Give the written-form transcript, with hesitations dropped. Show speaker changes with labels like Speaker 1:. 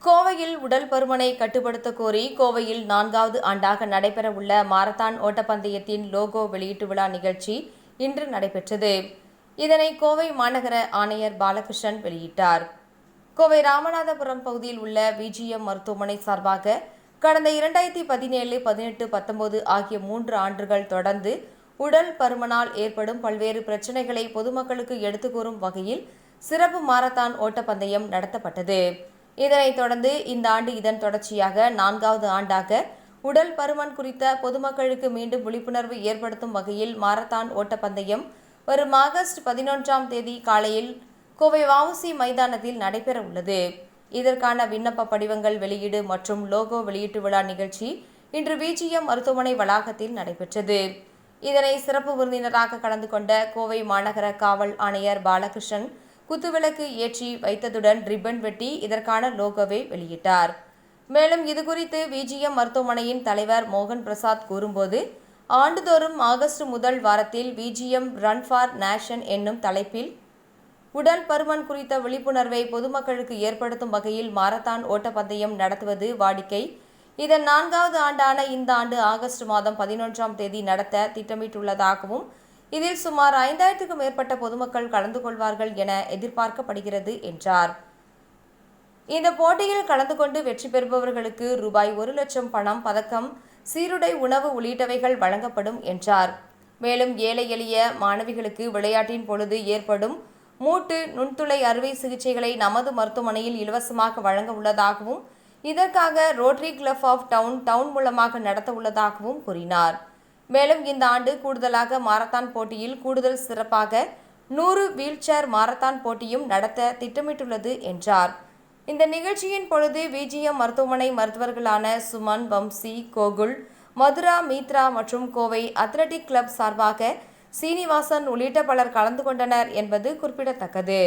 Speaker 1: கோவையில் உடல் பருமனை கட்டுப்படுத்த கோரி கோவையில் 4வது ஆண்டாக நடைபெறவுள்ள மாரத்தான் ஓட்டப்பந்தயத்தின் லோகோ வெளியீட்டு விழா நிகழ்ச்சி இன்று நடைபெற்றது. இதனை கோவை மாநகர ஆணையர் பாலகிருஷ்ணன் வெளியிட்டார். கோவை ராமநாதபுரம் பகுதியில் உள்ள விஜிஎம் மருத்துவமனை சார்பாக கடந்த 2017, 18, 19 ஆகிய 3 ஆண்டுகள் தொடர்ந்து உடல் பருமனால் ஏற்படும் பல்வேறு பிரச்சினைகளை பொதுமக்களுக்கு எடுத்துக்கூறும் வகையில் சிறப்பு மாரத்தான் ஓட்டப்பந்தயம் நடத்தப்பட்டது. இதனைத் தொடர்ந்து இந்த ஆண்டு இதன் தொடர்ச்சியாக 4வது ஆண்டாக உடல் பருமன் குறித்த பொதுமக்களுக்கு மீண்டும் விழிப்புணர்வு ஏற்படுத்தும் வகையில் மாரத்தான் ஓட்டப்பந்தயம் வரும் ஆகஸ்ட் 11ஆம் தேதி காலையில் கோவை வ.உ.சி. மைதானத்தில் நடைபெற உள்ளது. இதற்கான விண்ணப்ப படிவங்கள் வெளியீடு மற்றும் லோகோ வெளியீட்டு விழா நிகழ்ச்சி இன்று விஜிஎம் மருத்துவமனை வளாகத்தில் நடைபெற்றது. இதனை சிறப்பு விருந்தினராக கலந்து கொண்ட கோவை மாநகர காவல் ஆணையர் பாலகிருஷ்ணன் குத்துவிளக்கு ஏற்றி வைத்ததுடன் ரிப்பன் வெட்டி இதற்கான லோகோவை வெளியிட்டார். மேலும் இதுகுறித்து விஜிஎம் மருத்துவமனையின் தலைவர் மோகன் பிரசாத் கூறும்போது, ஆண்டுதோறும் ஆகஸ்ட் முதல் வாரத்தில் விஜிஎம் ரன் ஃபார் நேஷன் என்னும் தலைப்பில் உடல் பருமன் குறித்த விழிப்புணர்வை பொதுமக்களுக்கு ஏற்படுத்தும் வகையில் மாரத்தான் ஓட்டப்பந்தயம் நடத்துவது வாடிக்கை. இதன் 4வது ஆண்டான இந்த ஆண்டு ஆகஸ்ட் மாதம் 11ஆம் தேதி நடத்த திட்டமிட்டுள்ளதாகவும் இதில் சுமார் 5000க்கும் மேற்பட்ட பொதுமக்கள் கலந்து கொள்வார்கள் என எதிர்பார்க்கப்படுகிறது என்றார். இந்த போட்டியில் கலந்து கொண்டு வெற்றி பெறுபவர்களுக்கு ரூபாய் 1 லட்சம் பணம், பதக்கம், சீருடை, உணவு உள்ளிட்டவைகள் வழங்கப்படும் என்றார். மேலும் ஏழை எளிய மாணவிகளுக்கு விளையாட்டின் பொழுது ஏற்படும் மூட்டு, நுண்துளை அறுவை சிகிச்சைகளை நமது மருத்துவமனையில் இலவசமாக வழங்க உள்ளதாகவும் இதற்காக ரோட்டரி கிளப் ஆஃப் டவுன் மூலமாக நடத்த உள்ளதாகவும் கூறினார். மேலும் இந்த ஆண்டு கூடுதலாக மாரத்தான் போட்டியில் கூடுதல் சிறப்பாக 100 வீல்சேர் மாரத்தான் போட்டியும் நடத்த திட்டமிட்டுள்ளது என்றார். இந்த நிகழ்ச்சியின் பொழுது விஜிஎம் மருத்துவமனை மருத்துவர்களான சுமன், வம்சி, கோகுல், மதுரா, மித்ரா மற்றும் கோவை அத்லெட்டிக் கிளப் சார்பாக சீனிவாசன் உள்ளிட்ட பலர் கலந்து கொண்டனர் என்பது குறிப்பிடத்தக்கது.